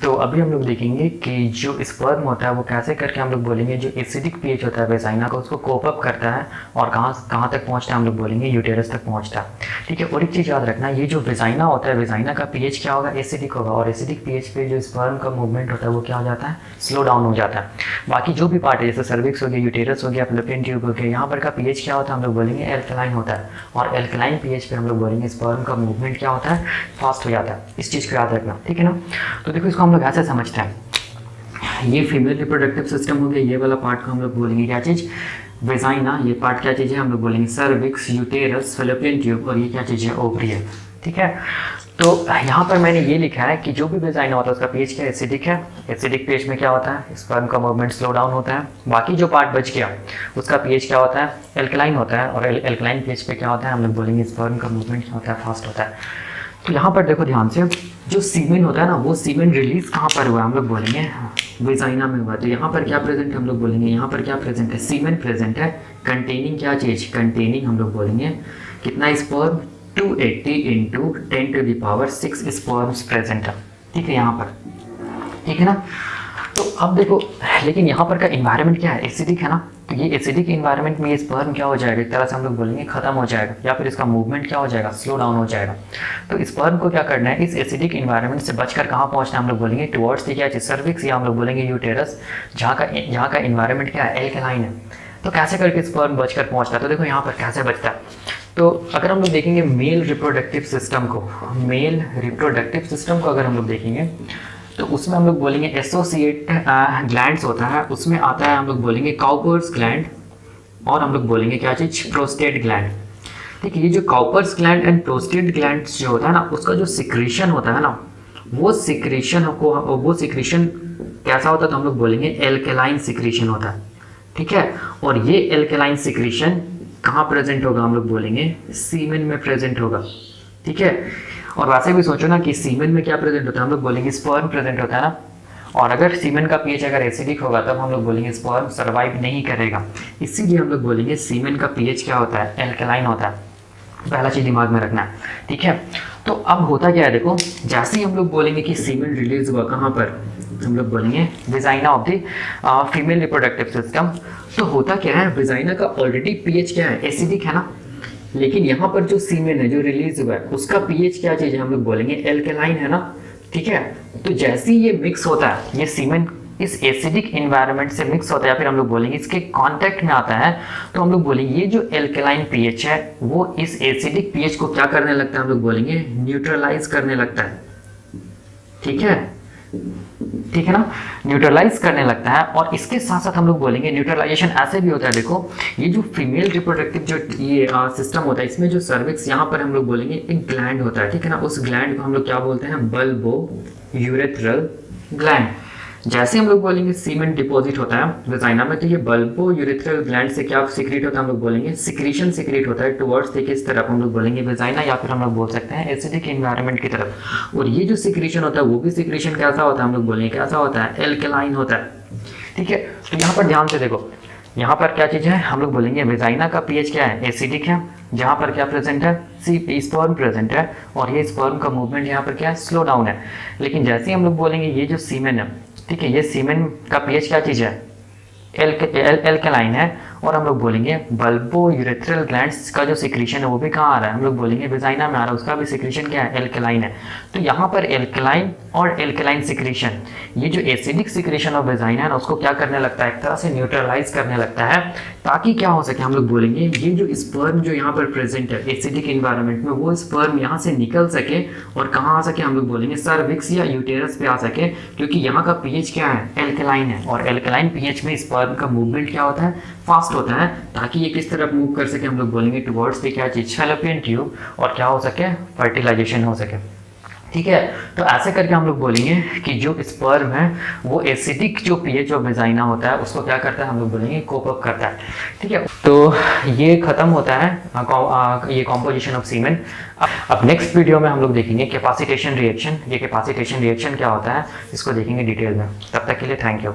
तो अभी हम लोग देखेंगे कि जो स्पर्म होता है वो कैसे करके हम लोग बोलेंगे जो एसिडिक पीएच होता है वेजाइना का उसको कोप अप करता है और कहाँ तक पहुँचता है हम लोग बोलेंगे यूटेरस तक पहुँचता है। ठीक है, और एक चीज़ याद रखना, ये जो वेजाइना होता है वेजाइना का पीएच क्या होगा, एसिडिक होगा, और एसिडिक पीएच पे जो स्पर्म का मूवमेंट होता है वो क्या हो जाता है, स्लो डाउन हो जाता है। बाकी जो भी पार्ट है जैसे सर्विक्स हो गया, यूटेरस हो गया, फैलोपियन ट्यूब हो गया, यहाँ पर का पीएच क्या होता है हम लोग बोलेंगे एल्कलाइन होता है, और एल्कलाइन पीएच पे हम लोग बोलेंगे स्पर्म का मूवमेंट क्या होता है, फास्ट हो जाता है। इस चीज़ को याद रखना, ठीक है ना। तो देखो इसको हम लोग ऐसे समझते हैं, ये फीमेल रिप्रोडक्टिव सिस्टम हो गया, ये वाला पार्ट को हम लोग बोलेंगे क्या चीज़, वेजाइना। ये पार्ट क्या चीज़ है, हम लोग बोलेंगे सर्विक्स, यूटेरस, फैलोपियन ट्यूब, और ये क्या चीज़ है, ओवरी है। ठीक है, तो यहाँ पर मैंने ये लिखा है कि जो भी वेजाइना होता है उसका पीएच क्या एसिडिक है। एसिडिक पीएच में क्या होता है, स्पर्म का मूवमेंट स्लो डाउन होता है। बाकी जो पार्ट बच गया उसका पीएच क्या होता है, एल्कलाइन होता है, और एल्कलाइन पीएच पे क्या होता है, हम लोग बोलेंगे स्पर्म का मूवमेंट क्या होता है, फास्ट होता है। तो यहाँ पर देखो ध्यान से, जो सीमेन होता है ना वो सीमेन रिलीज कहाँ पर हुआ, हम लोग बोलेंगे वेजाइना में हुआ। तो यहाँ पर क्या प्रेजेंट है, हम लोग बोलेंगे यहाँ पर क्या प्रेजेंट है, सीमेन प्रेजेंट है, कंटेनिंग क्या चीज, कंटेनिंग हम लोग बोलेंगे कितना स्पर्म, 280 इंटू 10⁶ स्पर्म्स प्रेजेंट है। ठीक है यहाँ पर, ठीक है ना। तो अब देखो, लेकिन यहाँ पर का इन्वायरमेंट क्या है, एसिडिक है ना, तो ये एसिडिक इन्वायरमेंट में ये स्पर्म क्या हो जाएगा, एक तरह से हम लोग बोलेंगे खत्म हो जाएगा, या फिर इसका मूवमेंट क्या हो जाएगा, स्लो डाउन हो जाएगा। तो स्पर्म को क्या करना है, इस एसिडिक इन्वायरमेंट से बचकर कहाँ पहुँचना है, हम लोग बोलेंगे टुवर्ड्स द क्या चीज, सर्विक्स, या हम लोग बोलेंगे यूटेरस, जहाँ का इन्वायरमेंट क्या है, एल्कलाइन है। तो कैसे करके स्पर्म बचकर पहुँचता है, तो देखो यहाँ पर कैसे बचता है। तो अगर हम लोग देखेंगे मेल रिप्रोडक्टिव सिस्टम को, मेल रिप्रोडक्टिव सिस्टम को अगर हम लोग देखेंगे तो उसमें हम लोग बोलेंगे एसोसिएट ग्लैंड्स होता है, उसमें आता है हम लोग बोलेंगे काउपर्स ग्लैंड, और हम लोग बोलेंगे क्या चीज, प्रोस्टेट ग्लैंड। ठीक है, ये जो Cowper's gland and prostate gland जो होता है ना, उसका जो सिक्रीशन होता है ना, वो सिक्रीशन कैसा होता है, तो हम लोग बोलेंगे एल्केलाइन सिक्रीशन होता है। ठीक है, और ये एल्केलाइन सिक्रीशन कहाँ प्रेजेंट होगा, हम लोग बोलेंगे सीमेन में प्रेजेंट होगा। ठीक है, और वैसे भी सोचो ना कि सीमेन में क्या प्रेजेंट होता है, हम लोग बोलेंगे स्पर्म प्रेजेंट होता है ना, और अगर सीमेन का पीएच अगर एसिडिक होगा तब हम लोग बोलेंगे स्पर्म सर्वाइव नहीं करेगा, इसीलिए हम लोग बोलेंगे सीमेन का पीएच क्या होता है, एल्कलाइन होता है। पहला चीज दिमाग में रखना है। ठीक है, तो अब होता क्या है, देखो जैसे ही हम लोग बोलेंगे कि सीमेन रिलीज हुआ कहाँ पर, हम लोग बोलेंगे vagina of the female reproductive system. तो होता क्या है, वेजाइना का ऑलरेडी पीएच क्या है, एसिडिक है ना, लेकिन यहाँ पर जो सीमेन है जो रिलीज हुआ है उसका पीएच क्या चीज है, हम लोग बोलेंगे एल्कलाइन है ना। ठीक है, तो जैसे ही ये मिक्स होता है, ये सीमेन इस एसिडिक एनवायरनमेंट से मिक्स होता है, या फिर हम लोग बोलेंगे इसके कांटेक्ट में आता है, तो हम लोग बोलेंगे ये जो एल्कलाइन पीएच है वो इस एसिडिक पीएच को क्या करने लगता है, हम लोग बोलेंगे न्यूट्रलाइज करने लगता है। ठीक है, ठीक है ना, न्यूट्रलाइज करने लगता है। और इसके साथ साथ हम लोग बोलेंगे न्यूट्रलाइजेशन ऐसे भी होता है, देखो ये जो फीमेल रिप्रोडक्टिव जो ये सिस्टम होता है, इसमें जो सर्विक्स यहाँ पर हम लोग बोलेंगे एक ग्लैंड होता है। ठीक है ना, उस ग्लैंड को हम लोग क्या बोलते हैं, बल्बो यूरेथ्रल ग्लैंड। जैसे हम लोग बोलेंगे सीमेन डिपॉजिट होता है वेजाइना में, तो ये बल्बो यूरेथ्रल ग्लैंड से क्या सीक्रेट होता है, हम लोग बोलेंगे सिक्रीशन सीक्रेट होता है टुवर्ड्स किस तरफ, हम लोग बोलेंगे वेजाइना, या फिर हम लोग बोल सकते हैं एसिडिक एनवायरनमेंट की तरफ। और ये जो सिक्रीशन होता है वो भी सिक्रीशन कैसा होता है, हम लोग बोलेंगे कैसा होता है, एल्कलाइन होता है। ठीक है, तो यहाँ पर ध्यान से देखो, यहाँ पर क्या चीज़ है, हम लोग बोलेंगे वेजाइना का पीएच क्या है, एसिडिक है, जहाँ पर क्या प्रेजेंट है, स्पर्म प्रेजेंट है, और ये स्पर्म का मूवमेंट यहाँ पर क्या है, स्लो डाउन है। लेकिन जैसे ही हम लोग बोलेंगे ये जो सीमेन है, ठीक है, ये सीमेन का पीएच क्या चीज़ है, एल्कलाइन है, और हम लोग बोलेंगे बल्बो यूरेथ्रल ग्लैंड्स का जो सिक्रीशन है वो भी कहाँ आ रहा है, हम लोग बोलेंगे वेजाइना में आ रहा है, उसका भी सिक्रीशन क्या है, एल्कलाइन है। तो यहाँ पर एल्कलाइन और एल्कलाइन सिक्रीशन, ये जो एसिडिक सिक्रीशन ऑफ वेजाइना है ना, उसको क्या करने लगता है, एक तरह से न्यूट्रलाइज करने लगता है, ताकि क्या हो सके, हम लोग बोलेंगे ये जो स्पर्म जो यहाँ पर प्रेजेंट है एसिडिक इन्वायरमेंट में, वो स्पर्म यहाँ से निकल सके और कहाँ आ सके, हम लोग बोलेंगे सर्विक्स या यूटेरस पे आ सके, क्योंकि यहाँ का पीएच क्या है, एल्कलाइन है, और एल्कलाइन पीएच में स्पर्म का मूवमेंट क्या होता है, फास्ट होता है, ताकि ये किस तरफ मूव कर सके, हम लोग बोलेंगे टुवर्ड्स द क्या चीज, फैलोपियन ट्यूब, और क्या हो सके, फर्टिलाइजेशन हो सके। ठीक है, तो ऐसे करके हम लोग बोलेंगे कि जो स्पर्म है वो एसिडिक जो पीएच ऑफ वेजाइना होता है उसको क्या करता है, हम लोग बोलेंगे कोप अप करता है। ठीक है, तो ये खत्म होता है ये कॉम्पोजिशन ऑफ सीमेन। अब नेक्स्ट वीडियो में हम लोग देखेंगे कैपेसिटेशन रिएक्शन। ये कैपेसिटेशन रिएक्शन क्या होता है इसको देखेंगे डिटेल में। तब तक के लिए थैंक यू।